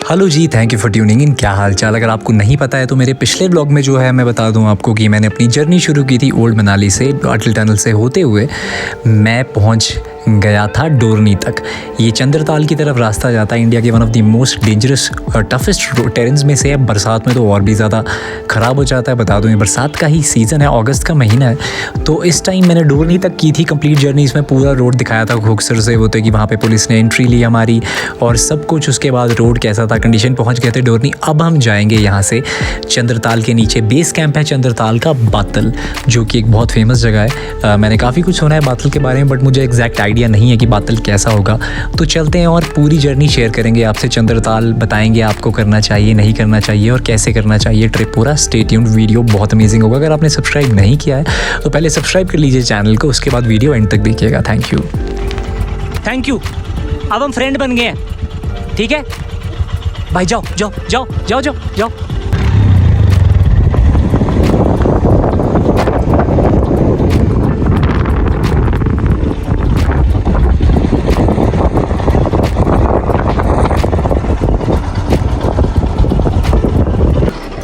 Hello ji, thank you for tuning in. क्या हाल चाल? अगर आपको नहीं पता है तो मेरे पिछले ब्लॉग में जो है मैं बता दूं आपको कि मैंने अपनी जर्नी शुरू की थी ओल्ड मनाली से। अटल टनल से होते हुए मैं पहुंच गया था डोरनी तक। ये चंद्रताल की तरफ रास्ता जाता है। इंडिया के one of the most dangerous और टफेस्ट टेरेंस में से है। बरसात में तो और भी ज़्यादा ख़राब हो जाता है। बता दूँ ये बरसात का ही सीज़न है, अगस्त का महीना है। तो इस टाइम मैंने डोरनी तक की थी कंप्लीट जर्नी। इसमें पूरा रोड दिखाया था घुकसर से होते कि वहाँ पे पुलिस ने एंट्री ली हमारी और सब कुछ। उसके बाद रोड कैसा था, कंडीशन। पहुँच गए थे डोरनी। अब हम जाएंगे यहाँ से चंद्रताल के नीचे। बेस कैंप है चंद्रताल का बातल, जो कि एक बहुत फेमस जगह है। मैंने काफ़ी कुछ सुना है बातल के बारे में, बट मुझे एग्जैक्ट आइडिया नहीं है कि बातल कैसा होगा। तो चलते हैं और पूरी जर्नी शेयर करेंगे आपसे। चंद्रताल बताएंगे आपको करना चाहिए, नहीं करना चाहिए और कैसे करना चाहिए ट्रिप पूरा। स्टे ट्यून्ड, वीडियो बहुत अमेजिंग होगा। अगर आपने सब्सक्राइब नहीं किया है तो पहले सब्सक्राइब कर लीजिए चैनल को, उसके बाद वीडियो एंड तक देखिएगा। Thank you. अब हम फ्रेंड बन गए हैं, ठीक है भाई। जाओ जाओ जाओ जाओ जाओ जाओ।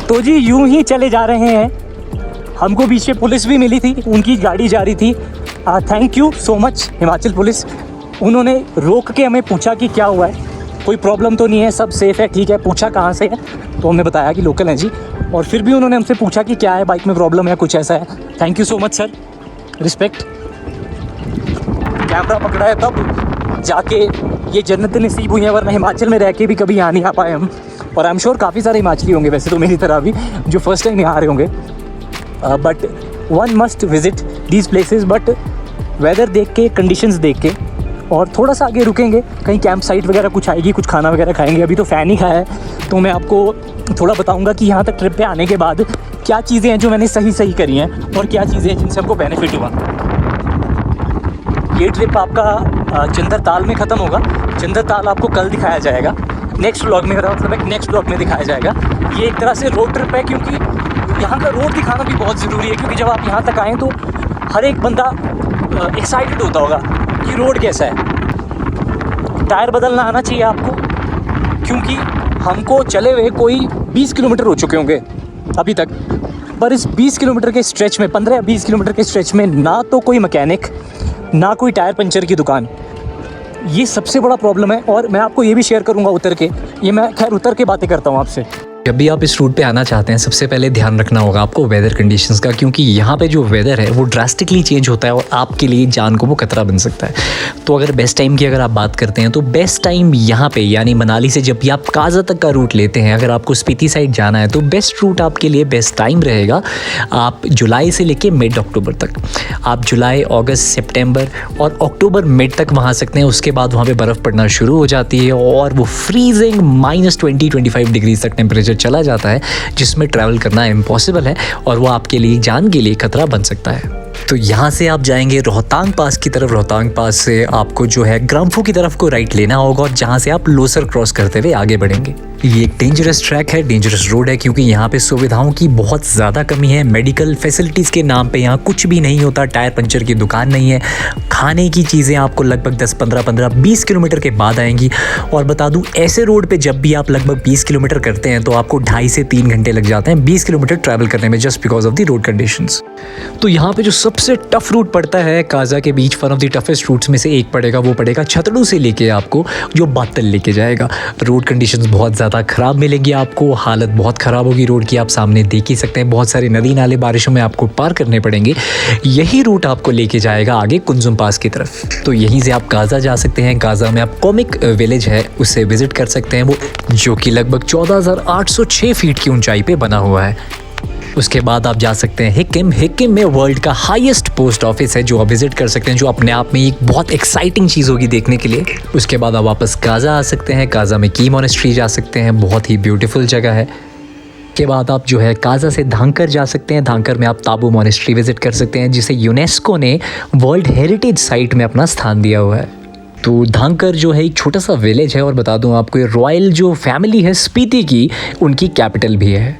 तो जी यूं ही चले जा रहे हैं। हमको बीच में पुलिस भी मिली थी, उनकी गाड़ी जा रही थी। Thank you so much Himachal police. उन्होंने रोक के हमें पूछा कि क्या हुआ है, कोई प्रॉब्लम तो नहीं है, सब सेफ़ है, ठीक है। पूछा कहाँ से है, तो हमने बताया कि लोकल है जी। और फिर भी उन्होंने हमसे पूछा कि क्या है, बाइक में प्रॉब्लम है, कुछ ऐसा है। Thank you so much sir, respect. Camera पकड़ा है तब जाके ये जन्नत नसीब हुई है, वरना हिमाचल में रह के भी कभी यहाँ नहीं आ पाए हम। और आई एम श्योर काफ़ी सारे हिमाचली होंगे वैसे तो मेरी तरह भी, जो फर्स्ट टाइम यहाँ आ रहे होंगे। But one must visit these places. But weather देख के, कंडीशंस देख के, और थोड़ा सा आगे रुकेंगे, कहीं कैंप साइट वगैरह कुछ आएगी, कुछ खाना वगैरह खाएंगे। अभी तो फ़ैन ही खाया है, तो मैं आपको थोड़ा बताऊंगा कि यहाँ तक ट्रिप पे आने के बाद क्या चीज़ें हैं जो मैंने सही करी हैं और क्या चीज़ें हैं जिनसे हमको बेनिफिट हुआ। ये ट्रिप आपका चंद्रताल में ख़त्म होगा। चंद्रताल आपको कल दिखाया जाएगा नेक्स्ट व्लॉग में, मेरा मतलब है नेक्स्ट व्लॉग में दिखाया जाएगा। ये एक तरह से रोड ट्रिप है, क्योंकि यहाँ का रोड दिखाना भी बहुत ज़रूरी है। क्योंकि जब आप यहाँ तक आएँ तो हर एक बंदा एक्साइटेड होता होगा कि रोड कैसा है। टायर बदलना आना चाहिए आपको, क्योंकि हमको चले हुए कोई 20 किलोमीटर हो चुके होंगे अभी तक। पर इस 20 किलोमीटर के स्ट्रेच में, 15 या 20 किलोमीटर के स्ट्रेच में ना तो कोई मैकेनिक, ना कोई टायर पंचर की दुकान। ये सबसे बड़ा प्रॉब्लम है। और मैं आपको ये भी शेयर करूँगा उतर के। ये मैं खैर उतर के बातें करता हूँ आपसे। जब भी आप इस रूट पे आना चाहते हैं सबसे पहले ध्यान रखना होगा आपको वेदर कंडीशंस का, क्योंकि यहाँ पे जो वेदर है वो ड्रास्टिकली चेंज होता है और आपके लिए जान को वो खतरा बन सकता है। तो अगर बेस्ट टाइम की अगर आप बात करते हैं तो बेस्ट टाइम यहाँ पे यानी मनाली से जब भी आप काजा तक का रूट लेते हैं, अगर आपको स्पीति साइड जाना है तो बेस्ट रूट आपके लिए, बेस्ट टाइम रहेगा आप जुलाई से लेके मिड अक्टूबर तक। आप जुलाई, अगस्त, सितंबर और अक्टूबर मिड तक वहाँ आ सकते हैं। उसके बाद वहाँ पर बर्फ़ पड़ना शुरू हो जाती है और वो फ्रीजिंग -20-25 डिग्रीज तक टेम्परेचर चला जाता है, जिसमें ट्रैवल करना इम्पॉसिबल है और वो आपके लिए, जान के लिए खतरा बन सकता है। तो यहाँ से आप जाएंगे रोहतांग पास की तरफ। रोहतांग पास से आपको जो है ग्राम्फू की तरफ को राइट लेना होगा और जहाँ से आप लोसर क्रॉस करते हुए आगे बढ़ेंगे। ये एक डेंजरस ट्रैक है, डेंजरस रोड है, क्योंकि यहाँ पे सुविधाओं की बहुत ज़्यादा कमी है। मेडिकल फैसिलिटीज़ के नाम पे यहाँ कुछ भी नहीं होता। टायर पंचर की दुकान नहीं है। खाने की चीज़ें आपको लगभग 10-15-20 किलोमीटर के बाद आएंगी। और बता दूँ, ऐसे रोड पे जब भी आप लगभग 20 किलोमीटर करते हैं तो आपको 2.5 से 3 घंटे लग जाते हैं 20 किलोमीटर ट्रैवल करने में, just because of the road conditions. तो यहाँ पे जो सबसे टफ रूट पड़ता है काजा के बीच, one of the toughest routes में से एक पड़ेगा। वो पड़ेगा छतड़ू से लेके आपको जो बातल लेके जाएगा। रोड कंडीशंस बहुत ज़्यादा ख़राब मिलेंगी आपको। हालत बहुत ख़राब होगी रोड की, आप सामने देख ही सकते हैं। बहुत सारे नदी नाले बारिशों में आपको पार करने पड़ेंगे। यही रूट आपको लेके जाएगा आगे कुंजुम पास की तरफ। तो यहीं से आप काजा जा सकते हैं। काजा में आप कॉमिक विलेज है, उसे विजिट कर सकते हैं, वो जो कि लगभग 14,806 फीट की ऊंचाई पे बना हुआ है। उसके बाद आप जा सकते हैं हिक्किम। हिक्किम में वर्ल्ड का हाईएस्ट पोस्ट ऑफिस है, जो आप विजिट कर सकते हैं, जो अपने आप में एक बहुत एक्साइटिंग चीज़ होगी देखने के लिए। उसके बाद आप वापस काजा आ सकते हैं। काजा में की मोनेस्ट्री जा सकते हैं, बहुत ही ब्यूटीफुल जगह है। के बाद आप जो है काजा से धांकर जा सकते हैं। धांकर में आप ताबू मोनेस्ट्री विजिट कर सकते हैं, जिसे यूनेस्को ने वर्ल्ड हेरिटेज साइट में अपना स्थान दिया हुआ है। तो धांकर जो है एक छोटा सा विलेज है और बता दूं आपको, ये रॉयल जो फैमिली है स्पीति की, उनकी कैपिटल भी है।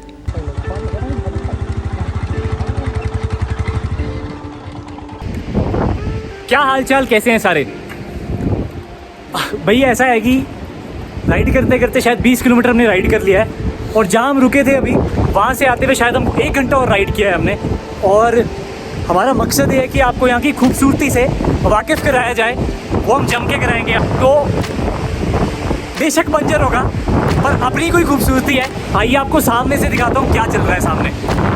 क्या हालचाल, कैसे हैं सारे? भैया ऐसा है कि राइड करते करते शायद 20 किलोमीटर हमने राइड कर लिया है। और जहाँ हम रुके थे अभी, वहाँ से आते हुए शायद हम 1 घंटा और राइड किया है हमने। और हमारा मकसद ये है कि आपको यहाँ की खूबसूरती से वाकिफ़ कराया जाए, वो हम जम के कराएंगे। तो बेशक बंजर होगा पर अपनी कोई खूबसूरती है। आइए आपको सामने से दिखाता हूँ क्या चल रहा है सामने।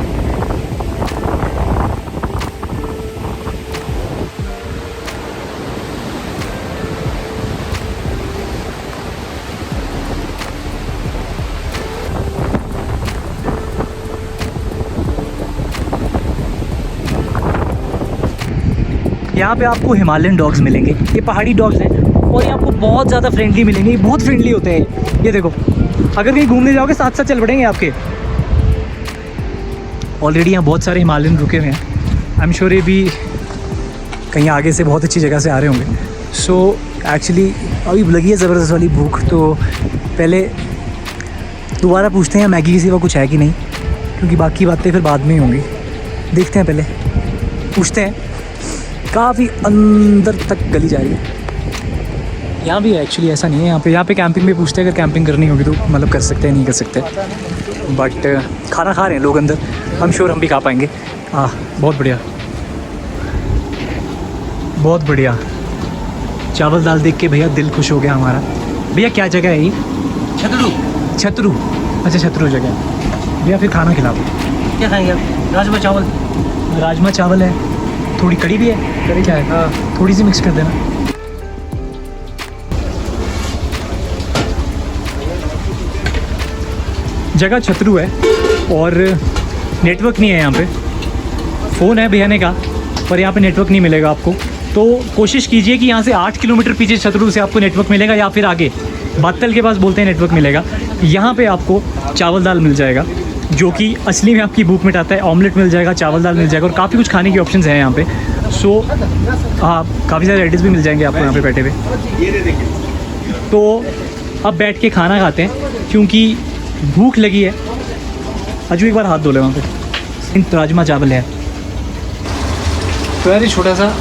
यहाँ पे आपको हिमालयन डॉग्स मिलेंगे, ये पहाड़ी डॉग्स हैं और ये आपको बहुत ज़्यादा फ्रेंडली मिलेंगे, ये बहुत फ्रेंडली होते हैं। ये देखो, अगर कहीं घूमने जाओगे साथ साथ चल पड़ेंगे आपके। ऑलरेडी यहाँ बहुत सारे हिमालयन रुके हुए हैं। आई एम श्योर ये भी कहीं आगे से बहुत अच्छी जगह से आ रहे होंगे। सो एक्चुअली अभी लगी है ज़बरदस्त वाली भूख, तो पहले दोबारा पूछते हैं मैगी के सिवा कुछ है कि नहीं, क्योंकि बाकी बातें फिर बाद में ही होंगी। देखते हैं, पहले पूछते हैं। काफ़ी अंदर तक गली जा रही है। यहाँ भी एक्चुअली ऐसा नहीं है, यहाँ पे कैंपिंग भी पूछते हैं, अगर कैंपिंग करनी होगी तो मतलब कर सकते हैं, नहीं कर सकते। बट खाना खा रहे हैं लोग अंदर, हम श्योर हम भी खा पाएंगे। बहुत बढ़िया, बहुत बढ़िया। चावल दाल देख के भैया दिल खुश हो गया हमारा। भैया क्या जगह है ये? छतरू। छतरू, अच्छा छतरू जगह है भैया। फिर खाना खिला दो। क्या खाएंगे आप? राजमा चावल। राजमा चावल है, थोड़ी कड़ी भी है। कड़ी क्या है? हाँ, थोड़ी सी मिक्स कर देना। जगह छतरू है और नेटवर्क नहीं है यहाँ पे। फ़ोन है भैया ने कहा, पर यहाँ पे नेटवर्क नहीं मिलेगा आपको। तो कोशिश कीजिए कि यहाँ से 8 किलोमीटर पीछे छतरू से आपको नेटवर्क मिलेगा, या फिर आगे बातल के पास बोलते हैं नेटवर्क मिलेगा। यहाँ पे आपको चावल दाल मिल जाएगा, जो कि असली में आपकी भूख मिटाता है। ऑमलेट मिल जाएगा, चावल दाल मिल जाएगा और काफ़ी कुछ खाने की ऑप्शंस हैं यहाँ पे। सो हाँ, काफ़ी सारे रेडिस भी मिल जाएंगे आपको यहाँ पे बैठे हुए। तो अब बैठ के खाना खाते हैं क्योंकि भूख लगी है। अजू एक बार हाथ धो ले वहाँ पे। राजमा चावल है। तो यार ये छोटा सा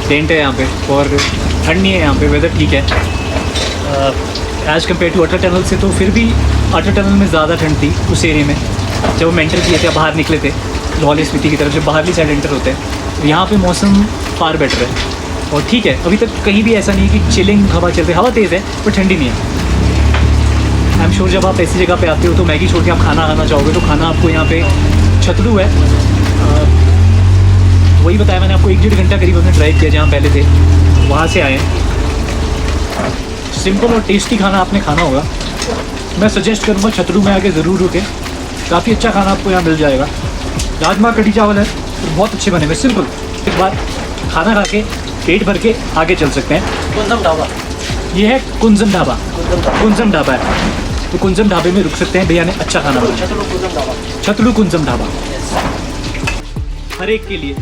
टेंट है यहाँ पे और ठंड नहीं है यहाँ पे, वेदर ठीक है as compare to Atal tunnel से। तो फिर भी अटल टनल में ज़्यादा ठंड थी उस एरिया में जब हम एंटर किए थे, बाहर निकले थे लाहौल स्पीति की तरफ, जब बाहरली साइड एंटर होते हैं। यहाँ पे मौसम फार बेटर है और ठीक है। अभी तक कहीं भी ऐसा नहीं है कि चिलिंग हवा चल रही है, हवा तेज़ है पर ठंडी नहीं है। आई एम श्योर जब आप ऐसी जगह पे आते हो तो मैगी छोड़ के आप खाना खाना चाहोगे, तो खाना आपको यहाँ पे छतरू है। वही बताया मैंने आपको, 1-1.5 घंटा करीब हमने ड्राइव किया जहाँ पहले थे, वहाँ से आए हैं। सिंपल और टेस्टी खाना आपने खाना होगा। मैं सजेस्ट करूँगा छतरू में आके ज़रूर रुके, काफ़ी अच्छा खाना आपको यहाँ मिल जाएगा। राजमा कढ़ी चावल है और बहुत अच्छे बने हुए, सिंपल। एक बार खाना खा के पेट भर के आगे चल सकते हैं। कुंजम ढाबा। ये है कुंजम ढाबा। कुंजम ढाबा है, तो कुंजम ढाबे में रुक सकते हैं। भैया ने अच्छा खाना बनाया। छतरू कुंजम ढाबा। छतरू कुंजम ढाबा। हर एक के लिए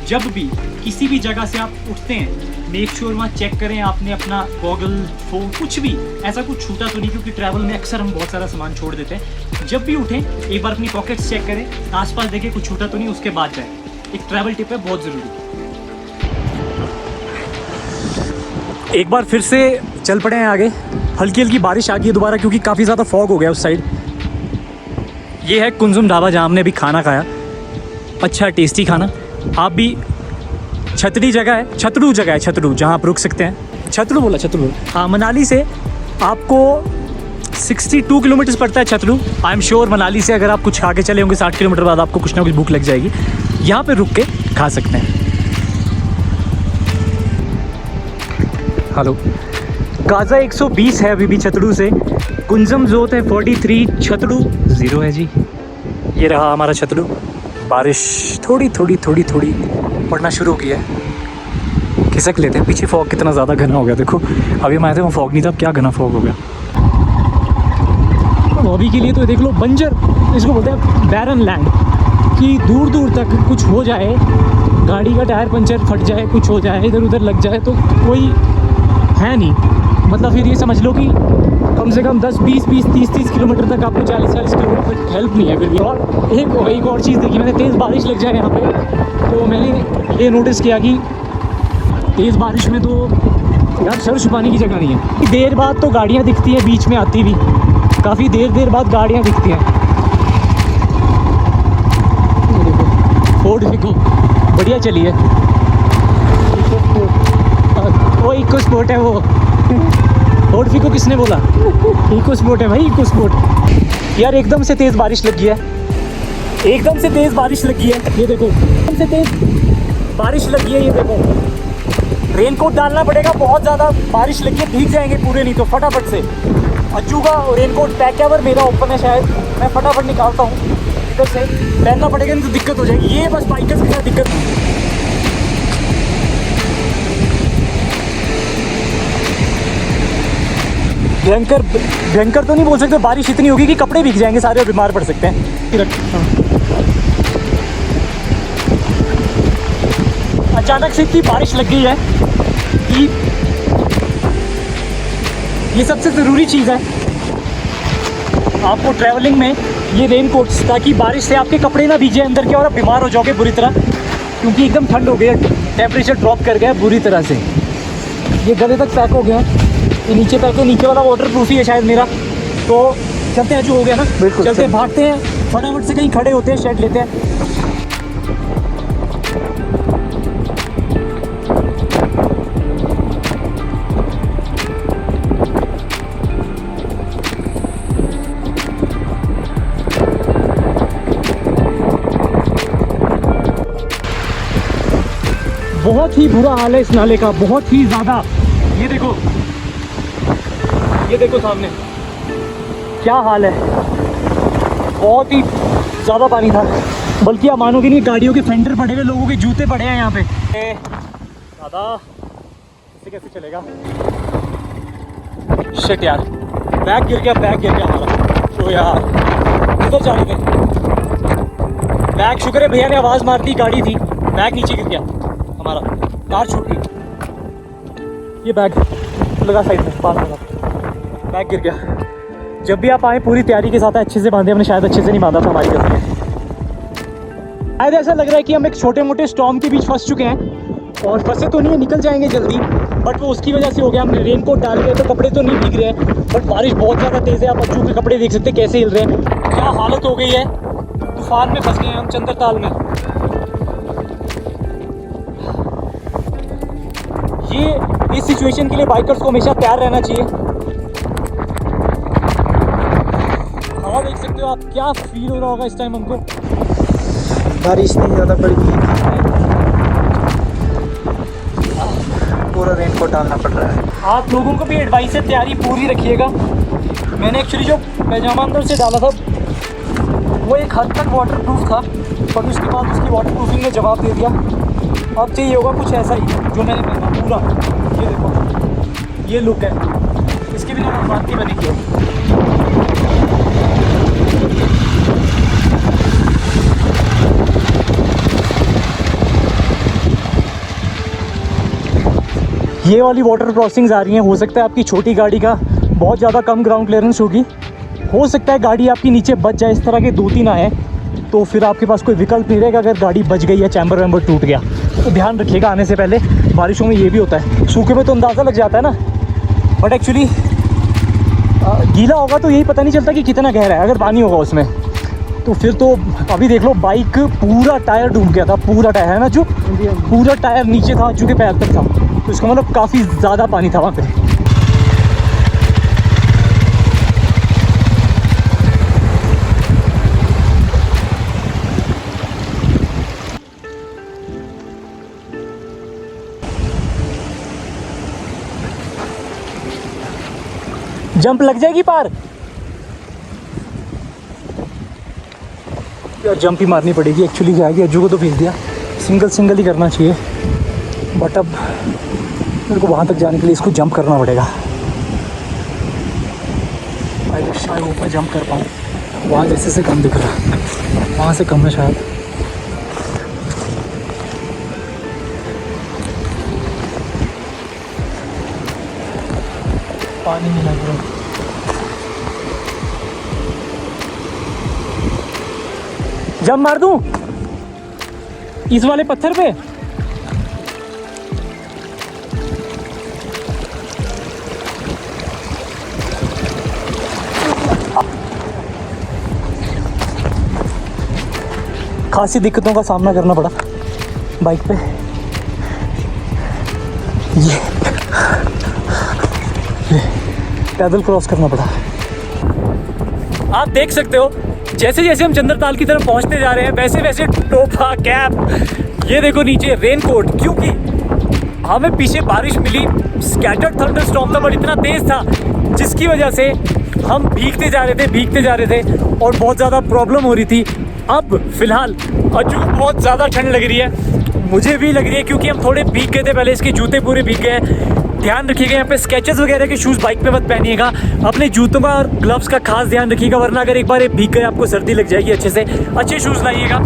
जब भी किसी भी जगह से आप उठते हैं, मेक श्योर वहाँ चेक करें आपने अपना गॉगल, फ़ोन, कुछ भी ऐसा कुछ छूटा तो नहीं, क्योंकि ट्रैवल में अक्सर हम बहुत सारा सामान छोड़ देते हैं। जब भी उठें एक बार अपनी पॉकेट्स चेक करें, आसपास देखें कुछ छूटा तो नहीं, उसके बाद जाएं। एक ट्रैवल टिप है, बहुत ज़रूरी। एक बार फिर से चल पड़े हैं आगे। हल्की हल्की बारिश आ गई है दोबारा, क्योंकि काफ़ी ज़्यादा फॉग हो गया उस साइड। ये है कुंजम ढाबा जहाँ हमने अभी खाना खाया, अच्छा टेस्टी खाना। आप भी छतरी जगह है, छतरू जगह है, छतरू जहाँ आप रुक सकते हैं। छतरू बोला, छतरू। हाँ, मनाली से आपको 62 किलोमीटर्स पड़ता है Chhatru. I am sure Manali से अगर आप कुछ खा के चले होंगे 60 किलोमीटर बाद आपको कुछ ना कुछ भूख लग जाएगी। यहाँ पे रुक के खा सकते हैं। हेलो, गाज़ा 120 है अभी भी छतरू से। कुंजम जोत है 43, छतरू 0 है जी। ये रहा हमारा छतरू। बारिश थोड़ी थोड़ी थोड़ी थोड़ी पड़ना शुरू की है। खिसक लेते हैं। पीछे फॉग कितना ज़्यादा घना हो गया, देखो। अभी हम आए थे वहाँ फॉग नहीं था, अब क्या घना फॉग हो गया। तो अभी के लिए तो देख लो, बंजर इसको बोलते हैं, बैरन लैंड, कि दूर दूर तक कुछ हो जाए, गाड़ी का टायर पंचर फट जाए, कुछ हो जाए, इधर उधर लग जाए, तो कोई है नहीं। मतलब फिर ये समझ लो कि कम से कम 10, 20, 30 किलोमीटर तक आपको 40 किलोमीटर तक हेल्प नहीं है फिर भी। और एक और चीज़ देखी मैंने, तेज़ बारिश लग जाए यहाँ पे, तो मैंने ये नोटिस किया कि तेज़ बारिश में तो यार सर छुपाने की जगह नहीं है। देर बाद तो गाड़ियाँ दिखती हैं, बीच में आती भी काफ़ी देर बाद गाड़ियाँ दिखती हैं। फोर्ड फिको बढ़िया चली है। वो इको स्पोर्ट है वो। फोर्ड फिको किसने बोला? इको स्पोर्ट है भाई, इको स्पोर्ट। यार एकदम से तेज़ बारिश लगी है, एकदम से तेज़ बारिश लगी है। ये देखो एकदम से तेज़ बारिश लगी है, ये देखो। रेनकोट डालना पड़ेगा, बहुत ज़्यादा बारिश लगी है, भीग जाएंगे पूरे, नहीं तो फटाफट से। अज्जू का रेनकोट पैक है, पर मेरा ओपन है शायद, मैं फटाफट निकालता हूँ इधर से। पहनना पड़ेगा नहीं तो दिक्कत हो जाएगी। ये बस बाइकर्स के साथ दिक्कत। भयंकर भयंकर तो नहीं बोल सकते, बारिश इतनी होगी कि कपड़े भीग जाएंगे सारे और बीमार पड़ सकते हैं। अचानक से इतनी बारिश लग गई है कि ये सबसे ज़रूरी चीज़ है आपको ट्रैवलिंग में, ये रेनकोट्स, ताकि बारिश से आपके कपड़े ना भीगे अंदर के और आप बीमार हो जाओगे बुरी तरह, क्योंकि एकदम ठंड हो गई है, टेम्परेचर ड्रॉप कर गया बुरी तरह से। ये गले तक पैक हो गया, ये नीचे पैक है, नीचे वाला वाटर प्रूफ ही है शायद मेरा। तो चलते हैं, जो हो गया ना बिल्कुल, चलते हैं, भागते हैं फटाफट से, कहीं खड़े होते हैं, शेड लेते हैं। बहुत ही बुरा हाल है इस नाले का, बहुत ही ज़्यादा। ये देखो सामने क्या हाल है, बहुत ही ज़्यादा पानी था। बल्कि आप मानोगे नहीं, गाड़ियों के फेंडर पड़े हुए, लोगों के जूते पड़े हैं यहाँ पे। दादा इससे कैसे चलेगा? शिट यार, बैग गिर गया हमारा। तो यार किधर जा रहे थे? बैग, शुक्र है भैया ने आवाज़ मार दी, गाड़ी थी, बैग नीचे गिर गया हमारा, कार छूट गई। ये बैग लगा साइड में, पास लगा, बैग गिर गया। जब भी आप आए पूरी तैयारी के साथ अच्छे से बांधे, हमने शायद अच्छे से नहीं बांधा था, हमारी गलती है। शायद ऐसा लग रहा है कि हम एक छोटे मोटे स्टॉर्म के बीच फंस चुके हैं, और फंसे तो नहीं है, निकल जाएंगे जल्दी, बट वो उसकी वजह से हो गया। हमने रेनकोट डाल लिया तो कपड़े तो नहीं भीग रहे हैं, बट बारिश बहुत ज़्यादा तेज़ है। आप अज्जू के कपड़े देख सकते हैं कैसे हिल रहे हैं, क्या हालत हो गई है। तूफान में फंस गए हैं हम, चंद्रताल में। ये इस सिचुएशन के लिए बाइकर्स को हमेशा तैयार रहना चाहिए। हवा देख सकते हो आप, क्या फील हो रहा होगा इस टाइम हमको। बारिश नहीं ज़्यादा पड़ गई, पूरा रेनकोट डालना पड़ रहा है। आप लोगों को भी एडवाइस है, तैयारी पूरी रखिएगा। मैंने एक्चुअली जो पैजामा अंदर से डाला था वो एक हद तक वाटर प्रूफ था, पर उसके बाद उसकी वाटर प्रूफिंग ने जवाब दे दिया। अब चाहिए होगा कुछ ऐसा ही जो मैंने पहना पूरा। ये देखो, ये लुक है, इसके बिना मैं बात नहीं बनेगी। ये वाली वाटर क्रॉसिंग्स आ रही हैं, हो सकता है आपकी छोटी गाड़ी का बहुत ज़्यादा कम ग्राउंड क्लियरेंस होगी, हो सकता है गाड़ी आपकी नीचे बच जाए। इस तरह के 2-3 आए तो फिर आपके पास कोई विकल्प नहीं रहेगा। अगर गाड़ी बच गई या चैम्बर वैम्बर टूट गया तो ध्यान रखिएगा आने से पहले। बारिशों में ये भी होता है, सूखे में तो अंदाज़ा लग जाता है ना, बट एक्चुअली गीला होगा तो यही पता नहीं चलता कि कितना गहरा है। अगर पानी होगा उसमें तो फिर तो अभी देख लो, बाइक पूरा टायर डूब गया था, पूरा टायर है ना जो, पूरा टायर नीचे था, अज्जू के पैर तक था। तो इसका मतलब काफ़ी ज़्यादा पानी था वहाँ पे। जंप लग जाएगी पार यार, जंप ही मारनी पड़ेगी एक्चुअली। क्या है कि अज्जू को तो भेज दिया, सिंगल ही करना चाहिए, बट अब मेरे को वहाँ तक जाने के लिए इसको जंप करना पड़ेगा। शायद ऊपर जंप कर पाऊँ, वहाँ जैसे से कम दिख रहा है, वहाँ से कम है शायद। पानी नहीं लग रहा। जंप मार दूं इस वाले पत्थर पे? खासी दिक्कतों का सामना करना पड़ा बाइक पे। ये पैदल क्रॉस करना पड़ा। आप देख सकते हो जैसे जैसे हम चंद्रताल की तरफ पहुंचते जा रहे हैं वैसे वैसे टोपा, कैप, ये देखो नीचे रेनकोट, क्योंकि हमें पीछे बारिश मिली, स्कैटर्ड थंडरस्टॉर्म था, बट इतना तेज था जिसकी वजह से हम भीगते जा रहे थे और बहुत ज़्यादा प्रॉब्लम हो रही थी। अब फिलहाल अजू बहुत ज़्यादा ठंड लग रही है, मुझे भी लग रही है, क्योंकि हम थोड़े भीग गए थे पहले, इसके जूते पूरे भीग गए हैं। ध्यान रखिएगा यहाँ पे स्केचेस वगैरह के शूज़ बाइक पे मत पहनिएगा, अपने जूतों का और ग्लव्स का खास ध्यान रखिएगा, वरना अगर एक बार ये भीग गए आपको सर्दी लग जाएगी। अच्छे से अच्छे शूज़ लाइएगा,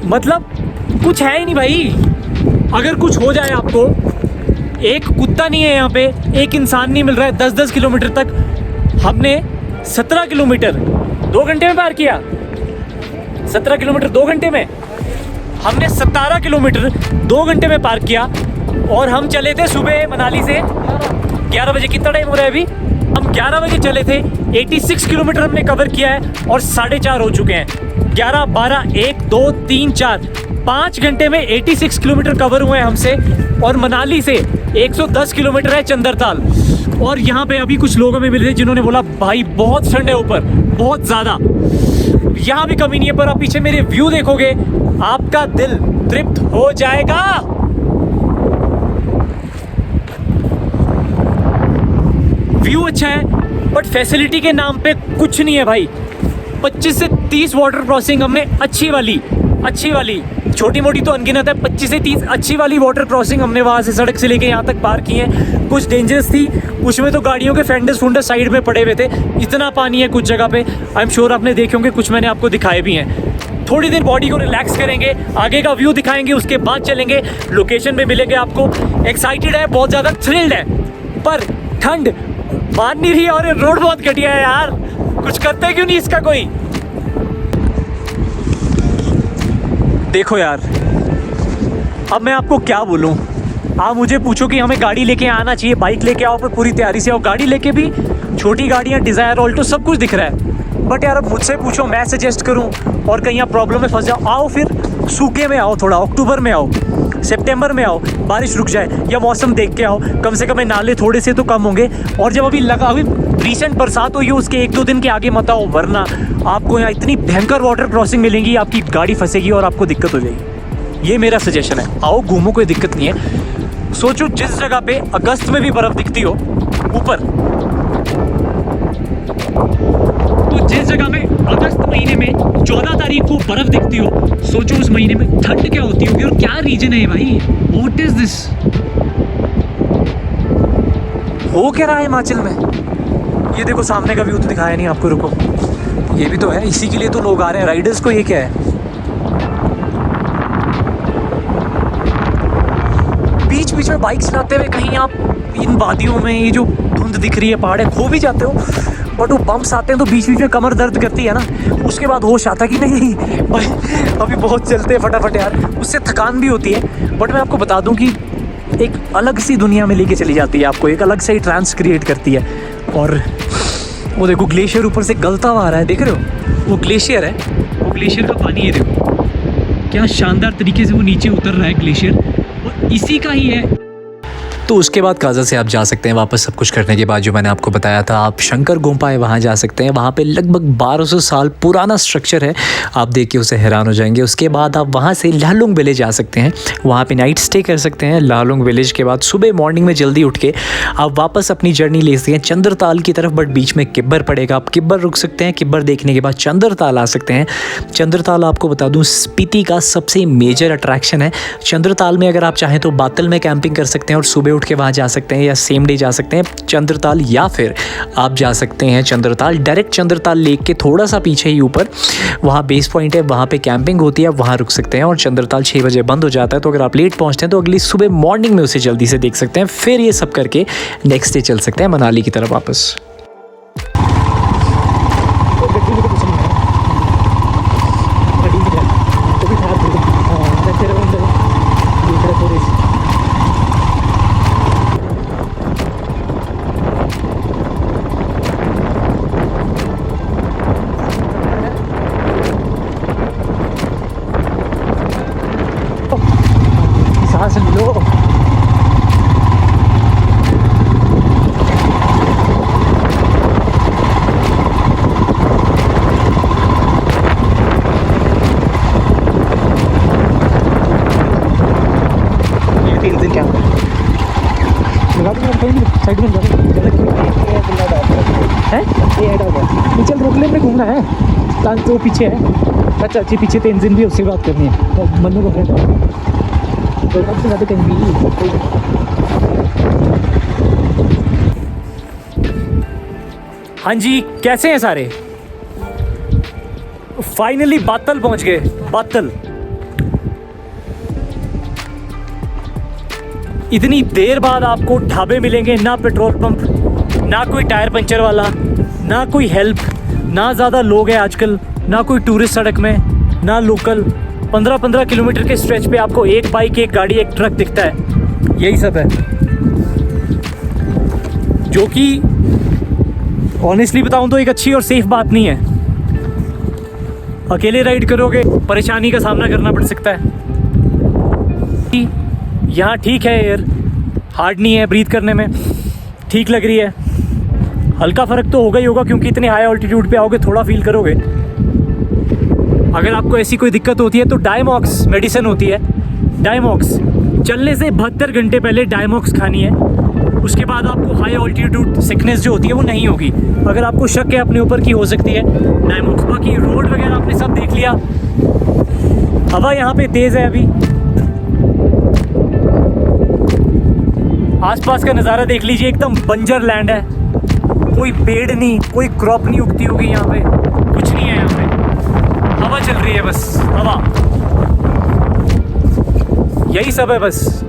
मतलब कुछ है ही नहीं भाई। अगर कुछ हो जाए आपको, एक कुत्ता नहीं है यहाँ पे, एक इंसान नहीं मिल रहा है 10-10 किलोमीटर तक। हमने 17 किलोमीटर 2 घंटे में पार किया, 17 किलोमीटर 2 घंटे में, हमने 17 किलोमीटर 2 घंटे में पार किया। और हम चले थे सुबह मनाली से 11 बजे। कितना टाइम हो रहा है अभी? हम 11 बजे चले थे, 86 किलोमीटर हमने कवर किया है और 4:30 हो चुके हैं। 11, 12, 1, 2, 3, 4, 5 घंटे में 86 किलोमीटर कवर हुए हैं हमसे। और मनाली से 110 किलोमीटर है चंद्रताल। और यहाँ पे अभी कुछ लोगों में मिले थे जिन्होंने बोला भाई बहुत ठंड है ऊपर, बहुत ज़्यादा। यहाँ भी कमी नहीं है, पर आप पीछे मेरे व्यू देखोगे आपका दिल तृप्त हो जाएगा। व्यू अच्छा है बट फैसिलिटी के नाम पे कुछ नहीं है भाई। 25 से 30 वाटर क्रॉसिंग हमने अच्छी वाली, छोटी मोटी तो अनगिनत है, 25 से 30 अच्छी वाली वाटर क्रॉसिंग हमने वहाँ से सड़क से लेके यहाँ तक पार की है। कुछ डेंजरस थी, उसमें तो गाड़ियों के फेंडर्स साइड में पड़े हुए थे, इतना पानी है कुछ जगह पे। आई एम श्योर आपने देखे होंगे, कुछ मैंने आपको दिखाए भी हैं। थोड़ी देर बॉडी को रिलैक्स करेंगे, आगे का व्यू दिखाएंगे, उसके बाद चलेंगे, लोकेशन पे मिलेंगे आपको। एक्साइटेड है, बहुत ज़्यादा थ्रिल्ड है, पर ठंड मान नहीं रही है और रोड बहुत घटिया है यार। कुछ करते क्यों नहीं इसका कोई? देखो यार, अब मैं आपको क्या बोलूं। आप मुझे पूछो कि हमें गाड़ी लेके आना चाहिए, बाइक लेके आओ, पर पूरी तैयारी से आओ। गाड़ी लेके भी छोटी गाड़ियां, डिज़ायर, ऑल्टो सब कुछ दिख रहा है, बट यार अब मुझसे पूछो मैं सजेस्ट करूं और कहीं आप प्रॉब्लम में फंस जाओ, आओ फिर सूखे में आओ, थोड़ा अक्टूबर में आओ, सितंबर में आओ, बारिश रुक जाए या मौसम देख के आओ। कम से कम नाले थोड़े से तो कम होंगे। और जब अभी रिसेंट बरसात हुई है उसके 1-2 दिन के आगे मत आओ, वरना आपको यहाँ इतनी भयंकर वाटर क्रॉसिंग मिलेंगी, आपकी गाड़ी फंसेगी और आपको दिक्कत हो जाएगी। ये मेरा सजेशन है, आओ घूमो, कोई दिक्कत नहीं है। सोचो जिस जगह पे अगस्त में भी बर्फ़ दिखती हो ऊपर, तो जिस जगह में अगस्त महीने में 14 तारीख को बर्फ दिखती हो, सोचो उस महीने में ठंड क्या होती होगी। और क्या रीजन है भाई, व्हाट इज दिस? हो क्या रहा है हिमाचल में? ये देखो सामने का व्यू तो दिखाया नहीं आपको, रुको, ये भी तो है, इसी के लिए तो लोग आ रहे हैं, राइडर्स को। ये क्या है? बीच बीच में बाइक चलाते हुए कहीं आप इन वादियों में, ये जो धुंध दिख रही है, पहाड़ है, खो भी जाते हो। बट वो बम्प्स आते हैं तो बीच बीच में कमर दर्द करती है ना, उसके बाद होश आता कि नहीं भाई अभी बहुत चलते हैं फटाफट यार, उससे थकान भी होती है। बट मैं आपको बता दूं कि एक अलग सी दुनिया में लेके चली जाती है आपको, एक अलग से ही ट्रांस क्रिएट करती है। और वो देखो ग्लेशियर ऊपर से गलता हुआ आ रहा है, देख रहे हो? वो ग्लेशियर है, वो ग्लेशियर का पानी है, देखो क्या शानदार तरीके से वो नीचे उतर रहा है ग्लेशियर, और इसी का ही है। तो उसके बाद काजा से आप जा सकते हैं वापस सब कुछ करने के बाद, जो मैंने आपको बताया था, आप शंकर गुम्पा है वहाँ जा सकते हैं। वहाँ पे लगभग 1200 साल पुराना स्ट्रक्चर है, आप देख के उसे हैरान हो जाएंगे। उसके बाद आप वहाँ से लाहलुंग विलेज जा सकते हैं, वहाँ पे नाइट स्टे कर सकते हैं। लाहलुंग विलेज के बाद सुबह मॉर्निंग में जल्दी उठ के आप वापस अपनी जर्नी ले सकते हैं चंद्रताल की तरफ, बट बीच में किब्बर पड़ेगा, आप किब्बर रुक सकते हैं। किब्बर देखने के बाद चंद्रताल आ सकते हैं। चंद्रताल आपको बता दूँ स्पीति का सबसे मेजर अट्रैक्शन है। चंद्रताल में अगर आप चाहें तो बातल में कैंपिंग कर सकते हैं और सुबह उठ के वहाँ जा सकते हैं, या सेम डे जा सकते हैं चंद्रताल, या फिर आप जा सकते हैं चंद्रताल डायरेक्ट चंद्रताल लेक के थोड़ा सा पीछे ही ऊपर, वहाँ बेस पॉइंट है, वहाँ पे कैंपिंग होती है, वहाँ रुक सकते हैं। और चंद्रताल 6 बजे बंद हो जाता है, तो अगर आप लेट पहुँचते हैं तो अगली सुबह मॉर्निंग में उसे जल्दी से देख सकते हैं। फिर ये सब करके नेक्स्ट डे चल सकते हैं मनाली की तरफ वापस। सांस लो। ये 3 दिन क्या साइड में है चल रोक ले, घूमना है तो पीछे है। अच्छा अच्छी पीछे तो इंजन भी उससे बात करनी है और मनु को फ्रेंड तो सबसे ज़्यादा कहीं भी। हाँ जी, कैसे हैं सारे? फाइनली बातल पहुंच गए। बातल इतनी देर बाद आपको ढाबे मिलेंगे, ना पेट्रोल पंप, ना कोई टायर पंचर वाला, ना कोई हेल्प, ना ज़्यादा लोग हैं आजकल, ना कोई टूरिस्ट सड़क में, ना लोकल। 15-15 किलोमीटर के स्ट्रेच पे आपको एक बाइक, एक गाड़ी, एक ट्रक दिखता है। यही सब है, जो कि ऑनेस्टली बताऊं तो एक अच्छी और सेफ बात नहीं है। अकेले राइड करोगे परेशानी का सामना करना पड़ सकता है। यहाँ ठीक है, एयर हार्ड नहीं है, ब्रीथ करने में ठीक लग रही है। हल्का फ़र्क तो होगा ही होगा क्योंकि इतने हाई ऑल्टीट्यूड पे आओगे, थोड़ा फील करोगे। अगर आपको ऐसी कोई दिक्कत होती है तो डायमॉक्स मेडिसिन होती है। डायमॉक्स चलने से 72 घंटे पहले डायमॉक्स खानी है। उसके बाद आपको हाई ऑल्टीट्यूड सिकनेस जो होती है वो नहीं होगी। अगर आपको शक है अपने ऊपर की, हो सकती है डायमॉक्स। बाकी रोड वगैरह आपने सब देख लिया। हवा यहाँ पे तेज़ है अभी। आसपास का नज़ारा देख लीजिए, एकदम बंजर लैंड है। कोई पेड़ नहीं, कोई क्रॉप नहीं उगती होगी यहाँ पे, कुछ नहीं है यहाँ पे। हवा चल रही है बस, हवा, यही सब है बस।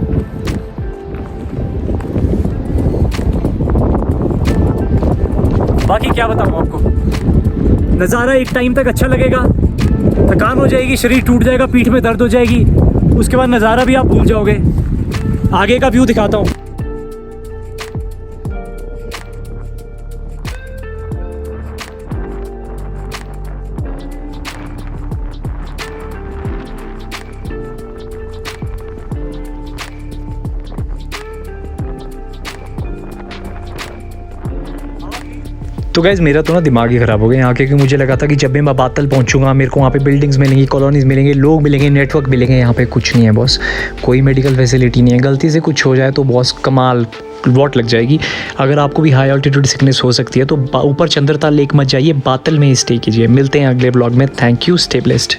बाकी क्या बताऊँ आपको, नज़ारा एक टाइम तक अच्छा लगेगा, थकान हो जाएगी, शरीर टूट जाएगा, पीठ में दर्द हो जाएगी, उसके बाद नज़ारा भी आप भूल जाओगे। आगे का व्यू दिखाता हूँ। तो गाइज़ मेरा तो ना दिमाग ही ख़राब हो गया यहाँ, क्योंकि मुझे लगा था कि जब भी मैं बातल पहुँचूंगा मेरे को वहाँ पे बिल्डिंग्स मिलेंगी, कॉलोनीज़ मिलेंगे, लोग मिलेंगे, नेटवर्क मिलेंगे। यहाँ पे कुछ नहीं है बॉस, कोई मेडिकल फैसिलिटी नहीं है। गलती से कुछ हो जाए तो बॉस कमाल वॉट लग जाएगी। अगर आपको भी हाई ऑल्टीट्यूड सिकनेस हो सकती है तो ऊपर चंद्रताल लेक मत जाइए, बातल में ही स्टे कीजिए। मिलते हैं अगले ब्लॉग में। Thank you, stay blessed.